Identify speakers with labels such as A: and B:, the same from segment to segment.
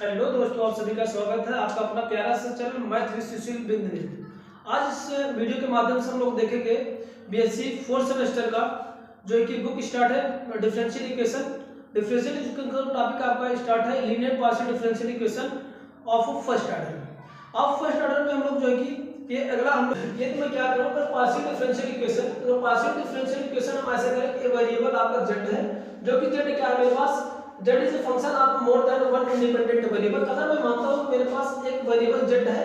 A: Hello दोस्तों, आप सभी का स्वागत है आपका अपना प्यारा सा चैनल मैथ विद सुशील बिंद में। आज इस वीडियो के माध्यम से हम लोग देखेंगे बीएससी फोर्थ सेमेस्टर का जो कि बुक स्टार्ट है डिफरेंशियल इक्वेशन। डिफरेंशियल इक्वेशन का टॉपिक आपका स्टार्ट है linear partial differential equation of first order. अब फर्स्ट ऑर्डर में हम लोग जो है कि ये अगला हम ये तो मैं क्या करूँ अगर पार्शियल डिफरेंशियल इक्वेशन, तो पार्शियल डिफरेंशियल इक्वेशन हम ऐसे करें कि वेरिएबल आपका z है, जो कि z क्या है मेरे पास, z is a function of more than one independent variable. अगर मैं मानता हूं मेरे पास एक वेरिएबल z है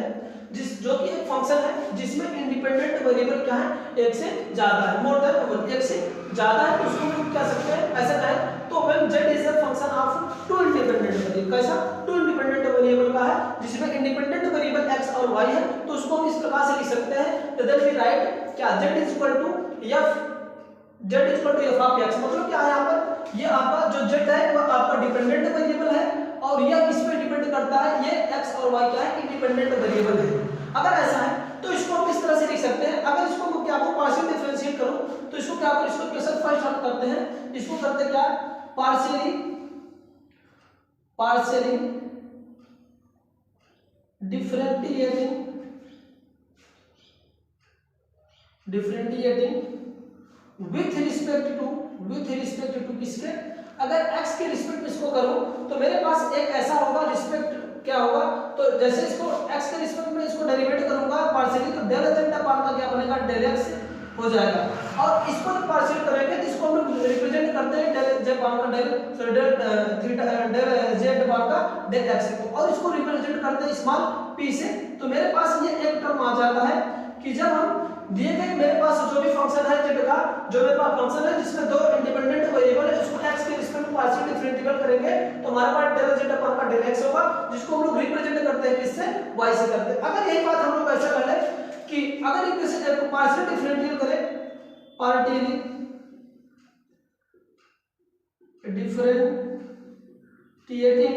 A: जो कि एक फंक्शन है जिसमें इंडिपेंडेंट वेरिएबल क्या है, एक से ज्यादा है, मोर देन वन, एक से ज्यादा है, तो उसको हम कह सकते हैं ऐसा कहें तो when z is a function of two independent variable. कैसा? टू इंडिपेंडेंट वेरिएबल का है जिसमें इंडिपेंडेंट वेरिएबल x और y है, तो उसको हम इस प्रकार से लिख सकते हैं, तो देन वी राइट क्या z is equal to f, z is equal to f of x। मतलब क्या है यहाँ पर, ये आपका जो z है वो आपका डिपेंडेंट वेरिएबल है और यह इस पे डिपेंड करता है, ये x और y क्या है, इंडिपेंडेंट वेरिएबल है। अगर ऐसा है तो इसको हम इस तरह से लिख सकते हैं। अगर इसको मैं क्या करूं, पार्शियल डिफरेंशिएट करूं, तो इसको क्या करूं, इसको इक्वेशन फर्स्ट हम करते हैं, इसको करते क्या, partially differentiating with respect to किसके, अगर x के रिस्पेक्ट में इसको करूं तो मेरे पास एक ऐसा होगा रिस्पेक्ट क्या होगा, तो जैसे इसको x के रिस्पेक्ट में इसको डेरिवेट करूंगा पार्शियली, तो डेल z अपान का क्या बनेगा, डेल x हो जाएगा। और इसको पार्शियल करेंगे तो इसको हम लोग रिप्रेजेंट करते हैं डेल z अपान का del, sorry del theta del z upon का डेल x को, और इसको रिप्रेजेंट करते हैं स्मॉल p से। तो मेरे पास ये एक टर्म आ जाता है कि जब हम दिए गए मेरे पास जो भी फंक्शन है z का, जो मेरे पास फंक्शन है जिसमें दो इंडिपेंडेंट वेरिएबल है, उसको x के रिस्पेक्ट में पार्शियल डिफरेंशिएट करेंगे तो हमारे पास डेल z अपान का डेल x होगा, जिसको हम लोग रिप्रेजेंट करते हैं किससे, y से करते हैं। अगर यही बात हम लोग ऐसा कर ले कि अगर इक्वेशन को पार्शियल डिफरेंशिएट करें, partially differentiating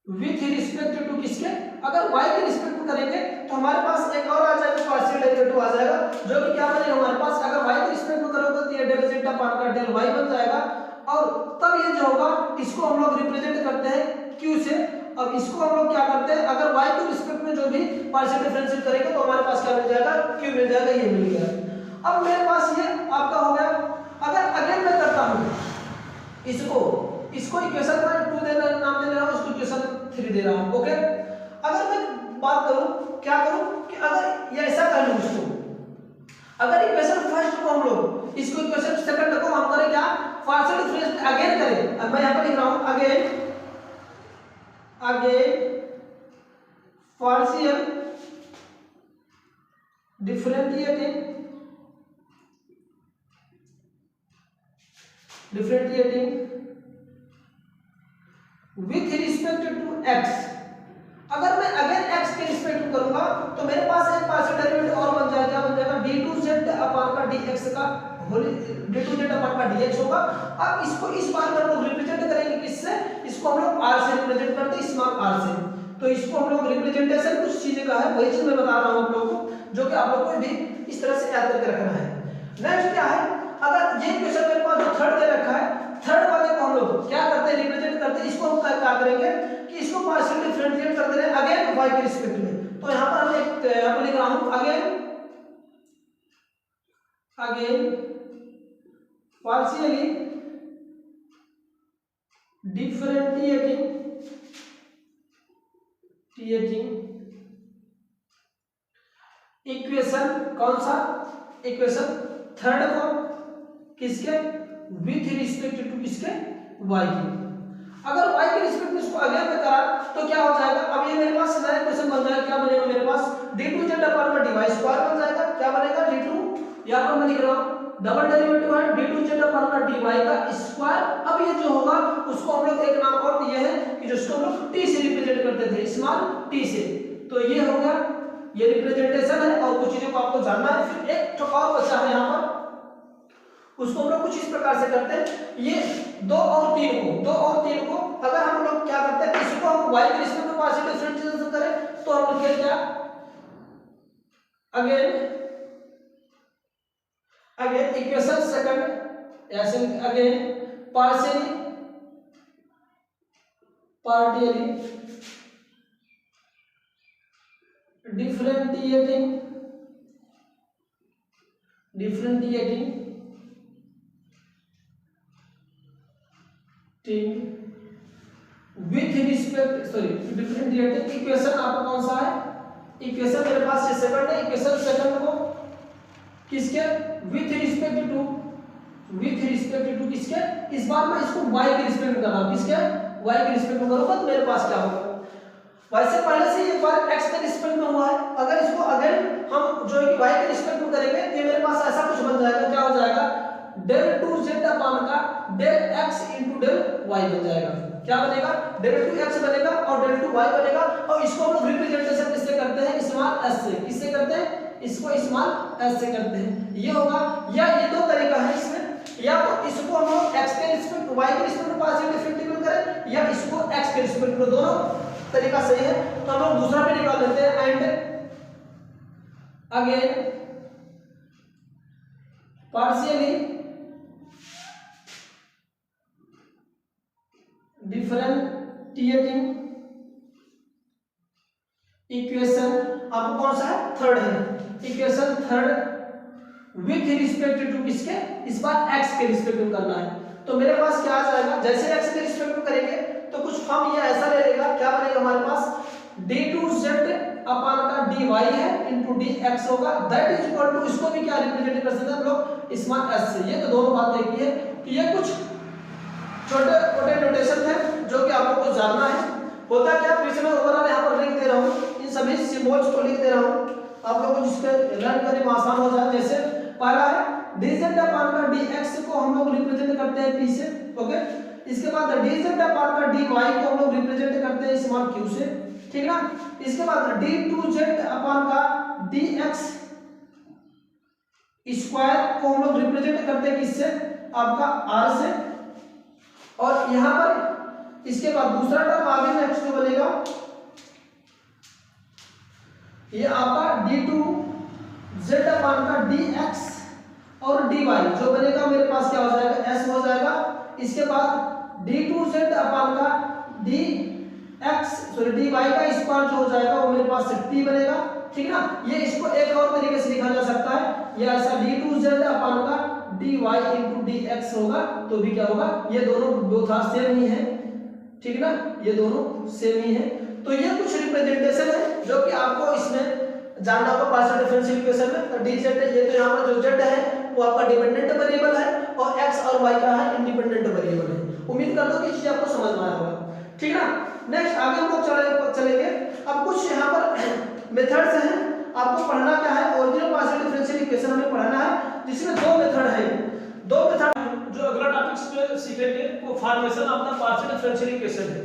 A: with respect to किसके, अगर y के रिस्पेक्ट में करेंगे तो हमारे पास एक और आ जाएगा, पार्शियल डेरिवेटिव आ जाएगा, जो कि क्या बनेगा हमारे पास, अगर y के रिस्पेक्ट में करोगे तो ये डेल z अपान का डेल y बन जाएगा, और तब ये जो होगा इसको हम लोग रिप्रेजेंट करते हैं q से। अब इसको हम लोग क्या करते हैं, अगर y के रिस्पेक्ट में जो भी पार्शियल डिफरेंशिएट करेंगे तो हमारे पास क्या मिल जाएगा, q मिल जाएगा, ये मिल गया। अब मेरे पास ये आपका हो गया। अगर अगेन मैं करता हूं इसको इक्वेशन में 2 दे रहा हूं, नाम दे रहा हूं, इसको इक्वेशन 3 दे रहा हूं, ओके। अगर मैं बात करूं, क्या करूं कि अगर ये ऐसा कर लूं इसको, अगर इक्वेशन फर्स्ट को हम लोग इसको इक्वेशन सेकंड को हम करें क्या, पार्शियल डिफरेंशिएट अगेन करें। अब मैं यहां पर लिख रहा हूं again partial differentiating with respect to x। अगर मैं अगेन x के रिस्पेक्ट में करूंगा तो मेरे पास एक पार्शियल डेरिवेटिव और बन जाएगा, d2z अपान का dx का d2z अपान का dx होगा। अब इसको इस बार में हम लोग रिप्रेजेंट करेंगे किससे, इसको हम लोग r से रिप्रेजेंट करते हैं, स्मॉल r से। तो इसको हम लोग रिप्रेजेंटेशन कुछ चीजें का है, वही चीज मैं बता रहा हूं आप लोगों को, जो कि आप लोगों को भी इस तरह से याद करके रखना है। नेक्स्ट क्या है, अगर ये क्वेश्चन मेरे पास जो थर्ड दे रखा है, थर्ड वाले को हम लोग क्या करते हैं, रिप्रेजेंट करते हैं, इसको हम क्या करेंगे कि इसको पार्शियल डिफरेंशिएट करते हैं अगेन y के रिस्पेक्ट में। तो यहां पर हम यहां पर लिख रहा हूं अगेन पार्शियली डिफरेंशिएटिंग इक्वेशन, कौन सा इक्वेशन, थर्ड को किसके, विथ रिस्पेक्ट टू किसके, y के। अगर y के रिस्पेक्ट में इसको अगेन में करा तो क्या हो जाएगा, अब ये मेरे पास नया क्वेश्चन बन जाएगा, क्या बनेगा मेरे पास, d2z अपान का dy स्क्वायर बन जाएगा, क्या बनेगा d2, यहां पर मैं लिख रहा हूं डबल डेरिवेटिव है d2z अपान का dy का स्क्वायर। अब ये जो होगा उसको हम लोग एक नाम और दिए हैं कि जिसको हम लोग t से रिप्रेजेंट करते थे, स्मॉल t से। तो ये हो गया, ये रिप्रेजेंटेशन है, और कुछ चीजों को आपको जानना है। फिर एक और बचा है यहां पर, उसको हम लोग कुछ इस प्रकार से करते हैं, ये 2 और 3 को अगर हम लोग क्या करते हैं, इसको हम y के रिस्पेक्ट में पार्शियल डिफरेंशिएशन करें तो हम लिखेंगे क्या, अगेन इक्वेशन सेकंड, ऐसे again partially partially differentiating with respect differentiating equation आपका कौन सा है, इक्वेशन मेरे पास ये सेकंड है, इक्वेशन सेकंड को किसके विथ रिस्पेक्ट टू किसके, इस बार मैं इसको y के रिस्पेक्ट में कर रहा हूं, किसके y के रिस्पेक्ट में करूंगा तो मेरे पास क्या होगा, वैसे पहले से एक बार x के रिस्पेक्ट में हुआ है, अगर इसको अगेन हम जो है कि y के रिस्पेक्ट में करेंगे तो मेरे पास ऐसा कुछ बन जाएगा, क्या हो जाएगा, del 2z अपान का del x into del y बन जाएगा, क्या बनेगा, del 2x बनेगा और del 2y बनेगा, और इसको हम लोग रिप्रेजेंटेशन किससे करते हैं, स्मॉल s से, किससे करते हैं, इसको स्मॉल s से करते हैं, ये होगा, या ये दो तरीका है इसमें, या तो इसको हम लोग x के रिस्पेक्ट y के रिस्पेक्ट में पार्शियल डिफरेंशिएट करें, या इसको x के रिस्पेक्ट में, दोनों तरीका सही है, तो हम लोग दूसरा भी निकाल लेते हैं, and again partially differentiating equation, आपको कौन सा है, थर्ड है, equation third with respect to किसके, इस बार x के रिस्पेक्ट में करना है, तो मेरे पास क्या आ जाएगा, जैसे x के रिस्पेक्ट में करेंगे तो कुछ फॉर्म ये ऐसा ले लेगा, क्या बनेगा हमारे पास, d2z अपान का dy है इनटू dx होगा, दैट इज इक्वल टू, इसको भी क्या रिप्रेजेंट कर सकते हैं हम लोग स्मॉल s से, ये तो दोनों बात देखी है कि ये कुछ छोटे छोटे नोटेशन है जो कि आप लोग को जानना है, होता क्या, फिर से मैं ओवरऑल यहाँ पर लिख दे रहा हूँ, इन सभी सिंबल्स को लिख दे रहा हूँ, आप लोगों को जिसके लर्न करने में आसान हो जाए, जैसे पहला है dz अपान का dx को हम लोग रिप्रेजेंट करते हैं p से, ओके, इसके बाद dz अपान का dy को हम लोग रिप्रेजेंट करते हैं स्मॉल q से, ठीक ना, इसके बाद d2z अपान का dx स्क्वायर को हम लोग रिप्रेजेंट करते हैं किससे, आपका r से, और यहां पर इसके बाद दूसरा टर्म आगे नेक्स्ट जो बनेगा ये आपका d2z अपान का dx और dy जो बनेगा मेरे पास क्या हो जाएगा, s हो जाएगा, इसके बाद d2z अपान का dy का स्क्वायर जो हो जाएगा वो मेरे पास t बनेगा, ठीक ना, ये इसको एक और तरीके से लिखा जा सकता है, ये ऐसा d2z अपान का dy into dx होगा, तो भी क्या होगा, ये दोनों बोथ आर सेम ही है, ठीक ना, ये दोनों सेम ही है, तो ये कुछ रिप्रेजेंटेशन है जो कि आपको इसमें जानना होगा पार्शियल डिफरेंशियल इक्वेशन में, तो dz ये तो यहाँ पर जो z है वो आपका डिपेंडेंट वेरिएबल है और x और y का है इंडिपेंडेंट वेरिएबल है, उम्मीद करता हूँ कि चीज आपको समझ में आया होगा, ठीक है ना, नेक्स्ट आगे हम लोग चलेंगे, अब कुछ यहाँ पर मेथड्स हैं, आपको पढ़ना क्या है, ओरिजिनल पार्शियल डिफरेंशियल इक्वेशन हमें पढ़ना है, जिसमें दो मेथड है, दो मेथड जो अगला टॉपिक्स पे सीखेंगे वो formation of the partial differential equation है,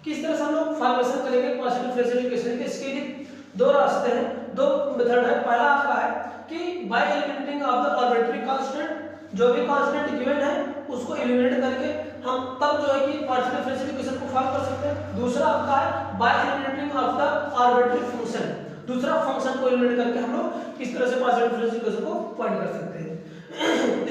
A: किस तरह से हम लोग फॉर्मेशन करेंगे पार्शियल डिफरेंशियल इक्वेशन के, इसके लिए दो रास्ते हैं, दो मेथड है, पहला आपका है कि by eliminating of the arbitrary constant, जो भी कांस्टेंट गिवन है उसको एलिमिनेट करके हम तब जो है कि पार्शियल डिफरेंशियल इक्वेशन को सॉल्व कर सकते हैं, दूसरा आपका है bye eliminating of the arbitrary function, दूसरा फंक्शन को एलिमिनेट करके हम लोग किस तरह से पार्शियल डिफरेंशियल इक्वेशन को फाइंड कर सकते हैं।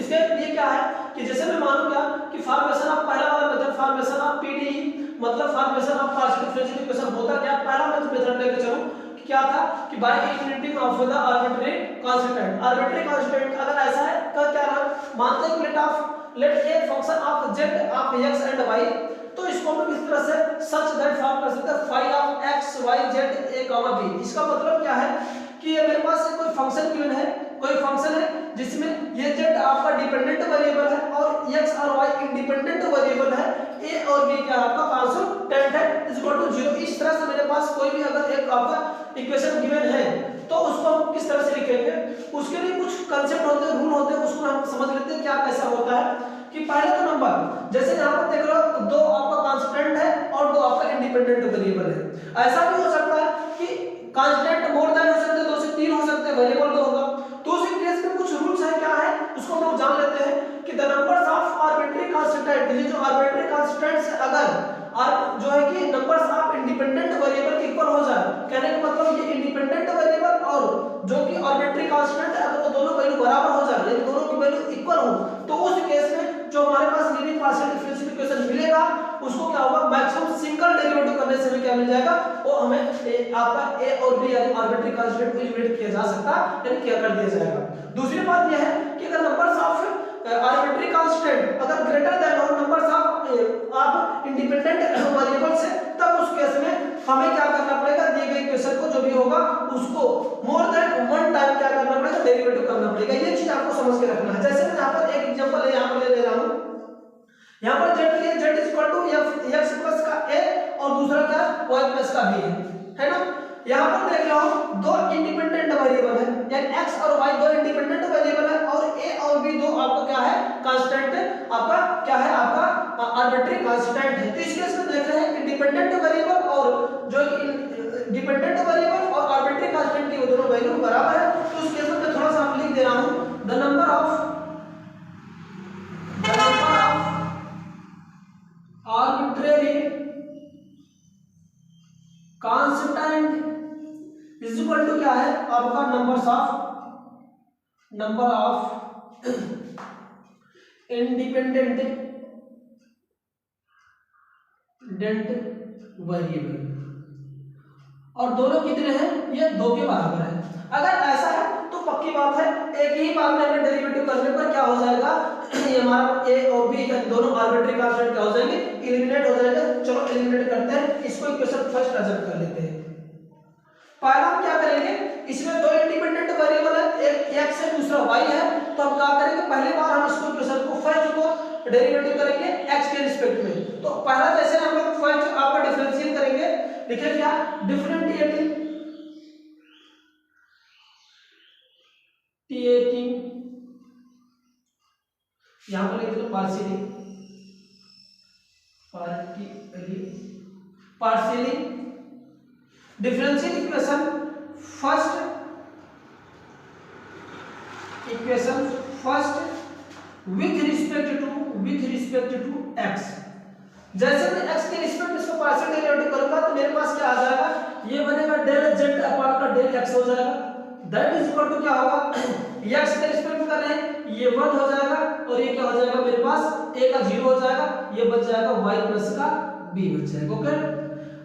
A: इसके लिए क्या है कि जैसे मैं मानूं क्या कि फॉर्मेशन ऑफ पहला वाला मेथड फॉर्मेशन ऑफ पीडीई मतलब formation of partial differential equation होता क्या, पहला मेथड लेके चलूं क्या था कि by eliminating of the arbitrary constant, arbitrary constant अगर ऐसा है का क्या नाम, मानते हैं let a function of z of x and y, तो इसको हम इस तरह से सच दैट फॉर्म कर सकते हैं phi of x y z a b, इसका मतलब क्या है कि ये मेरे पास कोई फंक्शन गिवन है, कोई फंक्शन है जिसमें ये z आपका डिपेंडेंट वेरिएबल है और x और y इंडिपेंडेंट वेरिएबल है, a और b क्या आपका कांस्टेंट है इज इक्वल टू 0, इस तरह से मेरे पास कोई भी अगर एक आपका इक्वेशन गिवन है तो उसको हम किस तरह से लिखेंगे, उसके लिए कुछ कांसेप्ट होते हैं, रूल होते हैं, उसको हम समझ लेते हैं क्या कैसा होता है कि पहले तो नंबर जैसे यहाँ पर देख रहे हो दो आपका कांस्टेंट है और दो आपका इंडिपेंडेंट वेरिएबल है, ऐसा भी हो सकता है कि कांस्टेंट मोर देन हो सकते हैं, 2 से 3 हो सकते हैं, वेरिएबल 2 होगा, तो उस केस में कुछ रूल्स है, क्या है उसको हम लोग जान लेते हैं कि the numbers of arbitrary constant, ये जो आर्बिट्री कांस्टेंट्स अगर जो है कि नंबर्स ऑफ इंडिपेंडेंट वेरिएबल के इक्वल हो जाए, कहने का मतलब ये इंडिपेंडेंट वेरिएबल और जो कि आर्बिट्री कांस्टेंट है अगर वो दोनों वैल्यू बराबर हो जाए, यानी दोनों की वैल्यू इक्वल हो, तो उस केस में जो हमारे पास लीनियर पार्शियल डिफरेंशियल इक्वेशन मिलेगा उसको क्या होगा, मैक्सिमम सिंगल मिल जाएगा, वो हमें आपका ए और बी यानी आर्बिट्री कांस्टेंट को एलिमिनेट किया जा सकता है, यानी क्या कर दिया जाएगा। दूसरी बात यह है कि अगर नंबर्स ऑफ आर्बिट्री कांस्टेंट अगर ग्रेटर देन और नंबर्स ऑफ इंडिपेंडेंट वेरिएबल्स है, तब उस केस में हमें क्या करना पड़ेगा, दिए गए क्वेश्चन को जो भी होगा उसको मोर देन वन टाइम क्या करना पड़ेगा, डेरिवेटिव करना पड़ेगा। ये चीज आपको समझ के रखना है। जैसे मैं यहाँ पर एक एग्जांपल है, यहाँ पर ले रहा हूँ, यहाँ पर z लिया, z equal to x plus का a और दूसरा क्या y प्लस का b है ना। यहाँ पर देख रहा हूँ दो इंडिपेंडेंट वेरिएबल है, यानी x और y दो इंडिपेंडेंट वेरिएबल है और a और b दो आपका क्या है, कांस्टेंट आपका क्या है, आपका आर्बिट्री कांस्टेंट है। तो इस केस में देख रहे हैं इंडिपेंडेंट वेरिएबल और जो डिपेंडेंट वेरिएबल और आर्बिट्री कांस्टेंट की वो दोनों वैल्यू बराबर है। तो उस केस में मैं थोड़ा सा लिख दे रहा हूँ, the number of arbitrary constant is equal to क्या है, आपका नंबर ऑफ इंडिपेंडेंट वेरिएबल, और दोनों कितने हैं, ये 2 के बराबर है। अगर ऐसा है तो पक्की बात है एक ही बार में हमें डेरिवेटिव करने पर क्या हो जाएगा, ये हमारा a और b दोनों आर्बिट्री कांस्टेंट क्या हो जाएंगे, एलिमिनेट हो जाएंगे। चलो एलिमिनेट करते हैं, इसको इक्वेशन फर्स्ट अज्यूम कर लेते हैं। पहला हम क्या करेंगे, इसमें दो इंडिपेंडेंट वेरिएबल है, एक x है दूसरा y है, तो हम क्या करेंगे, पहली बार हम इसको इक्वेशन को फर्स्ट को डेरिवेटिव करेंगे x के रिस्पेक्ट में। तो पहला जैसे हम लोग फर्स्ट आपका डिफरेंशिएट करेंगे, लिखे क्या, डिफरेंशिएटिंग यहां पर लिख दो partially differential equation first with respect to x। जैसे मैं x के रिस्पेक्ट में इसको पार्शियल डेरिवेटिव करूंगा तो मेरे पास क्या आ जाएगा, ये बनेगा डेल z अपॉन का डेल x हो जाएगा, दैट इज इक्वल टू क्या होगा, x के रिस्पेक्ट में कर रहे हैं, ये 1 हो जाएगा और ये क्या हो जाएगा, मेरे पास a का 0 हो जाएगा, ये बच जाएगा y प्लस का b बच जाएगा। ओके,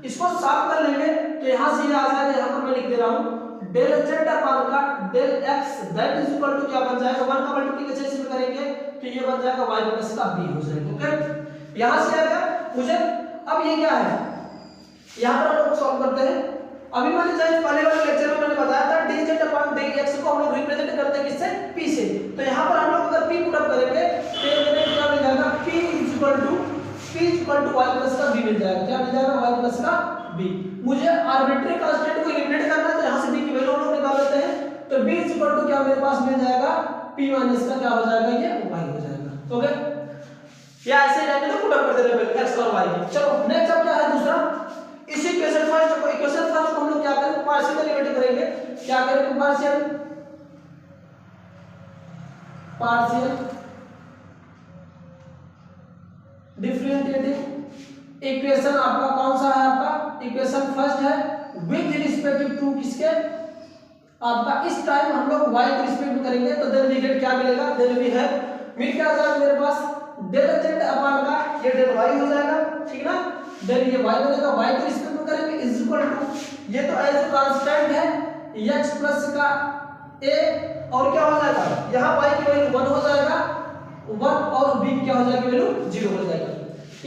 A: इसको साफ कर लेंगे तो यहां से ये आ जाएगा, यहां पर मैं लिख दे रहा हूं डेल z अपॉन का del x that is equal to क्या बन जाएगा, 1 का मल्टीप्लिकेशन इसमें करेंगे तो ये बन जाएगा y प्लस का b हो जाएगा। ओके, यहां से आ गया मुझे। अब ये क्या है, यहां पर हम लोग सॉल्व करते हैं। अभी मैंने जस्ट पहले वाले लेक्चर में मैंने बताया था dz अपॉन dx को हम लोग रिप्रेजेंट करते हैं किससे, p से। तो यहां पर हम लोग अगर p पुट अप करेंगे तो ये क्या मिल जाएगा, p equal to y plus का b मिल जाएगा। क्या मिल जाएगा, y प्लस का b। मुझे आर्बिट्री कांस्टेंट को एलिमिनेट करना है तो यहां से b की वैल्यू हम लोग निकाल लेते हैं, तो b इक्वल टू क्या मेरे पास मिल जाएगा, p माइनस का क्या हो जाएगा, ये y हो जाएगा। ओके, या ऐसे जाके तो पुट अप कर देते हैं x और y। चलो नेक्स्ट अब क्या है, दूसरा इसी इक्वेशन फर्स्ट को हम लोग क्या करेंगे, पार्शियल डेरिवेटिव करेंगे। क्या करेंगे, पार्शियल डिफरेंशिएटिव इक्वेशन आपका कौन सा है, आपका इक्वेशन फर्स्ट है विद रिस्पेक्ट टू किसके, आपका इस टाइम हम लोग y के रिस्पेक्ट में करेंगे तो देन वी गेट क्या मिलेगा, देन वी हैव मिल क्या आ जाएगा मेरे पास डेल z अपॉन का ये डेल y हो जाएगा, ठीक ना। देन ये y बनेगा, y के रिस्पेक्ट में करेंगे इज इक्वल टू ये तो एज कांस्टेंट है x प्लस का a और क्या हो जाएगा, यहां y की वैल्यू 1 हो जाएगा, 1 और b क्या हो जाएगी, वैल्यू 0 हो जाएगा।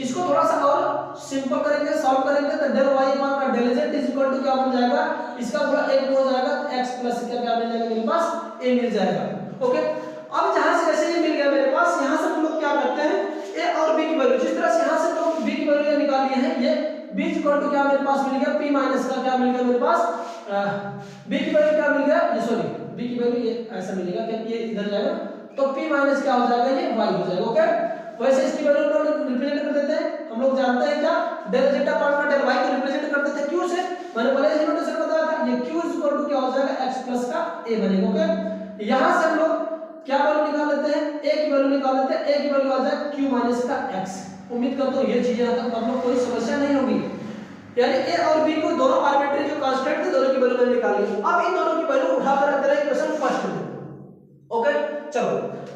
A: इसको थोड़ा सा और सिंपल करेंगे, सॉल्व करेंगे तो डेल y अपॉन का del z is equal to क्या बन जाएगा, इसका पूरा 1 हो जाएगा, x प्लस क्या मिल जाएगा मेरे पास, a मिल जाएगा। ओके, अब जहां से जैसे ये मिल गया मेरे पास, यहां से हम लोग क्या करते हैं, a और b की वैल्यू जिस तरह से यहां से लोग b की वैल्यू निकाली है, ये b इक्वल टू क्या मेरे पास मिल गया, p माइनस का क्या मिल गया मेरे पास, b की वैल्यू क्या मिल गया, ये सॉरी b की वैल्यू ये ऐसा मिलेगा कि ये इधर जाएगा तो p माइनस क्या हो जाएगा, ये y हो जाएगा। ओके, वैसे इसकी वैल्यू हम लोग रिप्रेजेंट कर देते हैं, हम लोग जानते हैं क्या, डेल z अपॉन का डेल y को रिप्रेजेंट कर देते हैं q से। मैंने पहले ही नोटेशन बताया था, ये q इक्वल टू क्या हो जाएगा, x प्लस का a बनेगा। ओके, यहां से हम लोग क्या वैल्यू निकाल लेते हैं, a की वैल्यू निकाल लेते हैं, a की वैल्यू आ जाएगा q माइनस का x। उम्मीद करता हूं ये चीजें हम लोग कोई समस्या नहीं होगी, यानी a और b को दोनों आर्बिट्री जो कांस्टेंट थे दोनों की वैल्यू मैंने निकाल ली। अब इन दोनों की वैल्यू उठाकर रख दे रहे हैं इक्वेशन फर्स्ट में। ओके, चलो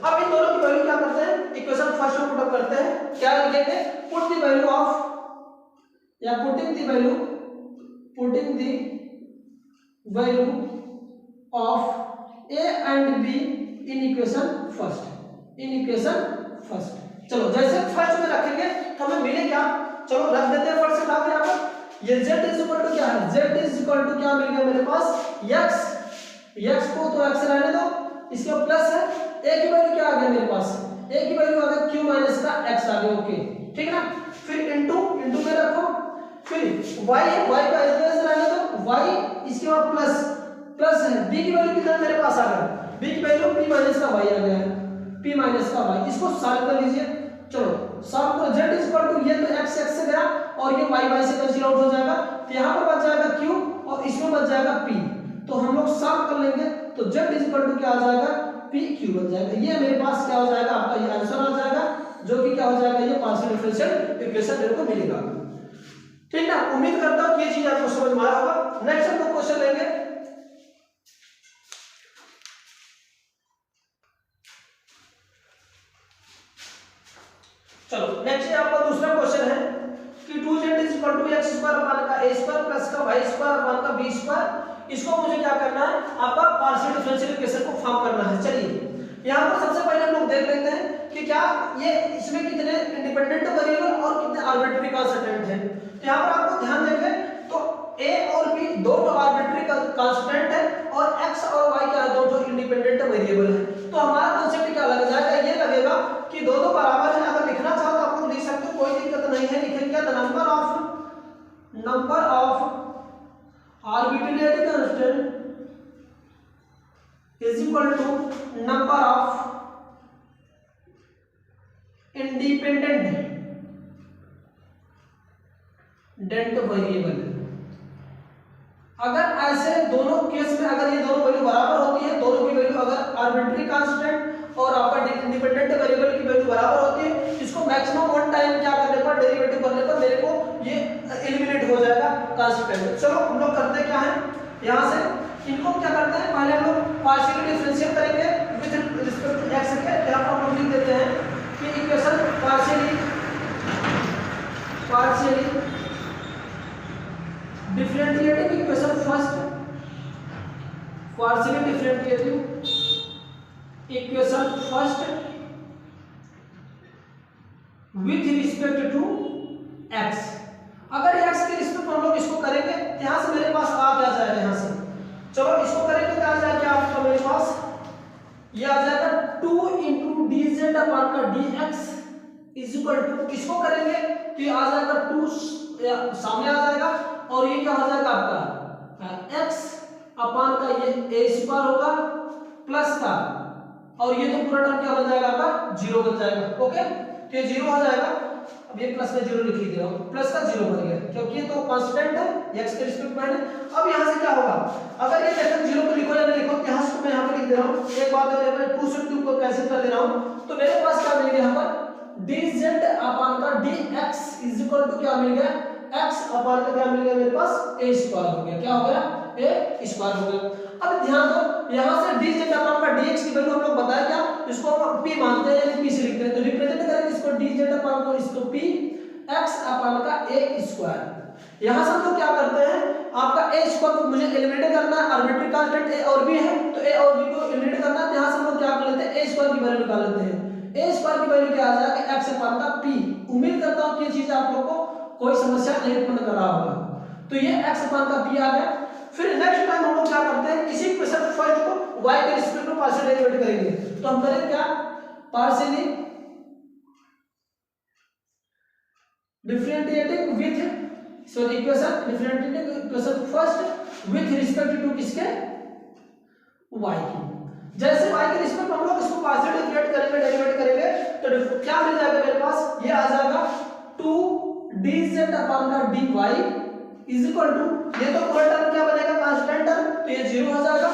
A: अब इन दोनों की वैल्यू क्या करते हैं, इक्वेशन फर्स्ट में पुट अप करते हैं। क्या लिखेंगे, पुट द वैल्यू ऑफ या putting the value putting the value of A and be in equation first. चलो जैसे फर्स्ट में रखेंगे तो हमें मिले क्या, चलो रख देते हैं फर्स्ट उठा के यहाँ पर। ये z इज इक्वल टू क्या है, z इज इक्वल टू क्या मिल गया मेरे पास x को तो x रहने दो, इसके प्लस है a की वैल्यू क्या आ गया मेरे पास, a की वैल्यू आ गया q माइनस का x आ गया, ओके ठीक है ना। फिर इनटू में रखो, फिर y का एज रहने दो, y इसके बाद प्लस है, b की वैल्यू कितना मेरे पास आ गया, b की वैल्यू p माइनस का y आ गया है, p माइनस का y, इसको सॉल्व कर लीजिए। चलो सॉल्व करो, z इज इक्वल टू ये तो x से गया और ये y से कैंसिल आउट हो जाएगा, तो यहाँ पर बच जाएगा q और इसमें बच जाएगा p, तो हम लोग सॉल्व कर लेंगे तो z इज इक्वल टू क्या आ जाएगा, pq बन जाएगा। ये मेरे पास क्या हो जाएगा, आपका ये आंसर आ जाएगा, जो कि क्या हो जाएगा, ये पार्शियल डिफरेंशियल इक्वेशन मेरे को मिलेगा। ठीक है, उम्मीद करता हूँ कि ये चीज आपको समझ में आया होगा। नेक्स्ट हम लोग क्वेश्चन लेंगे। चलो नेक्स्ट आपका दूसरा क्वेश्चन है कि 2z is equal to x square upon का a स्क्वायर प्लस का y स्क्वायर अपान का b स्क्वायर, इसको मुझे क्या करना है, आपका पार्शियल डिफरेंशियल इक्वेशन को फॉर्म करना है। चलिए यहाँ पर सबसे पहले हम लोग देख लेते हैं कि क्या ये इसमें कितने इंडिपेंडेंट वेरिएबल और कितने आर्बिट्ररी कांस्टेंट हैं। तो यहाँ पर आपको ध्यान देंगे तो a और b दो तो आर्बिट्ररी कांस्टेंट है और x और y क्या है, दो तो इंडिपेंडेंट वेरिएबल है। तो हमारा कांसेप्ट क्या लग जाएगा, ये लगेगा कि दो बराबर है। अगर लिखना चाहो तो आप लोग लिख सकते हो, कोई दिक्कत नहीं है, लिखेंगे the number of arbitrary constant is equal to number of independent variable. अगर ऐसे दोनों केस में अगर ये दोनों वैल्यू बराबर होती है, दोनों की वैल्यू अगर आर्बिट्ररी कांस्टेंट और आपका इंडिपेंडेंट वेरिएबल की वैल्यू बराबर होती है, इसको मैक्सिमम वन टाइम क्या करने पर, डेरिवेटिव करने पर मेरे को ये एलिमिनेट हो जाएगा कांस्टेंट। चलो हम लोग करते क्या है, यहाँ से इनको क्या करते हैं, पहले हम लोग पार्शियली डिफरेंशिएट करेंगे विद रिस्पेक्ट टू x के। यहाँ पर हम लोग लिख देते हैं कि equation partially differentiating equation first, partially differentiating equation first with respect to x। अगर x के रिस्पेक्ट में हम लोग इसको करेंगे तो यहाँ से मेरे पास आ क्या जाएगा, यहाँ से चलो इसको करेंगे क्या आ जाएगा आपका मेरे पास, ये आ जाएगा 2 इंटू डी जेड अपान का D X is equal to, इसको करेंगे तो ये आ जाएगा 2 सामने आ जाएगा और ये क्या हो जाएगा आपका x अपान का ये a स्क्वायर होगा प्लस का, और ये तो पूरा टर्म क्या बन जाएगा आपका, 0 बन जाएगा। ओके, तो ये 0 हो जाएगा। अब ये प्लस में 0 लिख ही दे रहा हूं, प्लस का 0 बन गया क्योंकि ये तो कांस्टेंट है, x के रिस्पेक्ट में है। अब यहां से क्या होगा, अगर ये लेकर 0 को लिखो या नहीं लिखो, यहां से मैं यहां पे लिख दे रहा हूं, एक बात है मैं 2 से 2 को कैंसिल कर दे रहा हूं, तो मेरे पास क्या मिल गया यहां पर, dz अपान का dx इज इक्वल टू क्या मिल गया, x अपान का क्या मिल गया मेरे पास, a स्क्वायर हो गया। क्या हो गया, a स्क्वायर हो गया। अब ध्यान दो, यहां से dz अपान का dx की वैल्यू हम लोग बताया क्या, इसको हम p मानते हैं यानी p से लिखते हैं, तो रिप्रेजेंट करेंगे इसको dz अपान को, इसको p x अपान का a स्क्वायर। यहां से हम लोग क्या करते हैं, आपका a स्क्वायर को मुझे एलिमिनेट करना है, आर्बिट्ररी कांस्टेंट a और b है, तो a और b को एलिमिनेट करना है। यहां से हम लोग क्या कर लेते हैं, a स्क्वायर की वैल्यू निकाल लेते हैं। a स्क्वायर की वैल्यू क्या आ जाएगा, x अपान का p। उम्मीद करता हूं कि ये चीज आप लोग को कोई समस्या नहीं उत्पन्न कर रहा होगा। तो ये x अपान का p आ गया। फिर नेक्स्ट टाइम हम लोग क्या करते हैं, इसी क्वेश्चन फर्स्ट को y के रिस्पेक्ट में पार्शियल डेरिवेटिव करेंगे, तो हम करेंगे क्या, partially differentiating with sorry equation differentiating equation first with respect to किसके, y की। जैसे y के रिस्पेक्ट में हम लोग इसको पार्शियल डिफरेंशिएट करेंगे, डेरिवेट करेंगे, तो क्या मिल जाएगा मेरे पास, ये आ जाएगा 2 dz अपान का dy इज इक्वल टू, ये तो पूरा टर्म क्या बनेगा, कांस्टेंट टर्म, तो ये 0 हो जाएगा,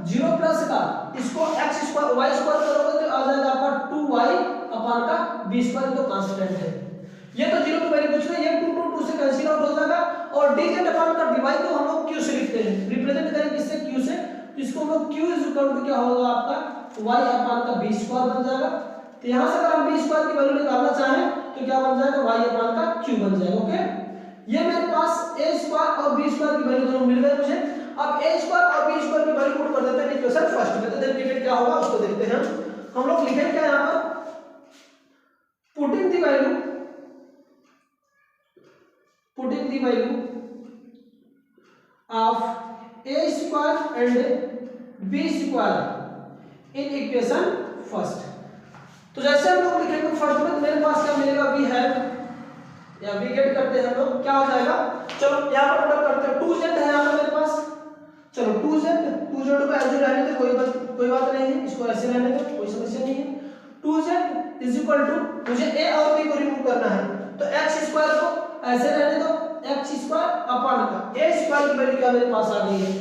A: 0 प्लस का इसको x स्क्वायर y स्क्वायर करोगे तो आ जाएगा आपका 2y अपान का b स्क्वायर, तो कांस्टेंट है। ये तो 0 की वैल्यू पूछ रहे हैं, ये 2 से कैंसिल आउट हो जाएगा, और dz अपान का dy को हम लोग q से लिखते हैं, रिप्रेजेंट करेंगे किससे, q से, तो इसको हम लोग q इज इक्वल टू क्या होगा आपका y अपान का b स्क्वायर बन जाएगा। तो यहां से अगर हम b स्क्वायर की वैल्यू निकालना चाहें तो क्या बन जाएगा, y अपान का q बन जाएगा। ओके, ये मेरे पास ए स्क्वायर और बी स्क्वायर की वैल्यू दोनों मिल गए मुझे। अब ए स्क्वायर और बी स्क्वायर की वैल्यू पुट कर देते हैं इक्वेशन फर्स्ट में, तो देन क्या होगा उसको देखते हैं। हम लोग लिखेंगे क्या यहाँ पर, putting the value of a square and b square in equation first. तो जैसे हम लोग लिखेंगे फर्स्ट में, तो मेरे पास क्या मिलेगा, वी हैव या वी गेट करते हैं हम लोग, क्या हो जाएगा, चलो यहाँ पर पुट करते हैं 2z है यहाँ पर मेरे पास, चलो 2z को ऐसे रहने दे, कोई बात नहीं है, इसको ऐसे रहने दे, कोई समस्या नहीं है। 2z इज इक्वल टू, मुझे a और b को रिमूव करना है, तो x स्क्वायर को ऐसे रहने दो, x स्क्वायर अपॉन का a स्क्वायर की वैल्यू क्या मेरे पास आ गई है,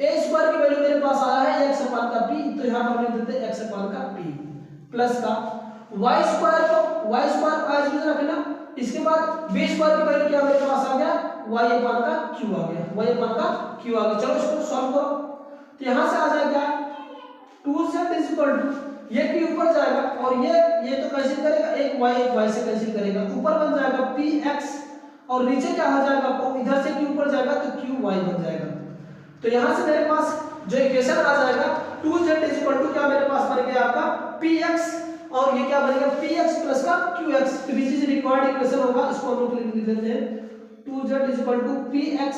A: a स्क्वायर की वैल्यू मेरे पास आया है x अपॉन का p, तो यहाँ पर लिख देते हैं x अपॉन का p प्लस का y स्क्वायर को y स्क्वायर आज यूज रखना, इसके बाद b स्क्वायर की वैल्यू क्या मेरे पास आ गया, y अपॉन का q आ गया, y अपॉन का q आ गया। चलो इसको सॉल्व करो, तो यहाँ से आ जाएगा 2z इज इक्वल टू, ये p ऊपर जाएगा और ये तो कैंसिल करेगा, एक y से कैंसिल करेगा, ऊपर बन जाएगा px और नीचे क्या हो जाएगा, इधर से q ऊपर जाएगा तो qy बन जाएगा। तो यहाँ से मेरे पास जो इक्वेशन आ जाएगा 2z इज इक्वल टू क्या मेरे पास बन गया आपका px, और ये क्या बनेगा px प्लस का qx, तो विच इज रिक्वायर्ड इक्वेशन होगा, इसको हम लोग लिख देते हैं 2z is equal to px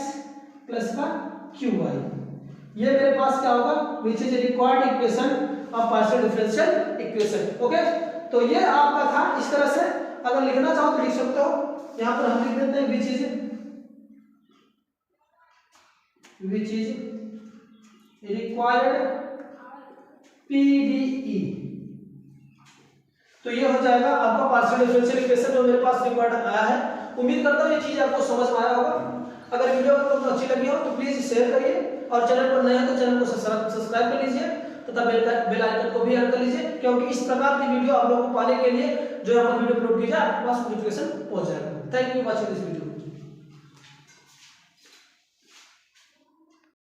A: plus का qy, ये मेरे पास क्या होगा, which is required equation of partial differential equation. Okay, तो ये आपका था। इस तरह से अगर लिखना चाहो तो लिख सकते हो, यहाँ पर हम लिख देते हैं विच इज रिक्वायर्ड PDE, तो ये हो जाएगा आपका पार्शियल डिफरेंशियल इक्वेशन जो मेरे पास रिक्वायर्ड आया है। उम्मीद करता हूँ ये चीज आपको समझ में आया होगा। अगर वीडियो आपको अच्छी लगी हो तो प्लीज शेयर करिए, और चैनल पर नए हैं तो चैनल को सब्सक्राइब कर लीजिए तथा बेल आइकन को भी ऑन कर लीजिए, क्योंकि इस प्रकार की वीडियो आप लोगों को पाने के लिए जो हम वीडियो अपलोड की जाए आपके पास नोटिफिकेशन पहुंच जाएगा। Thank you for watching this video.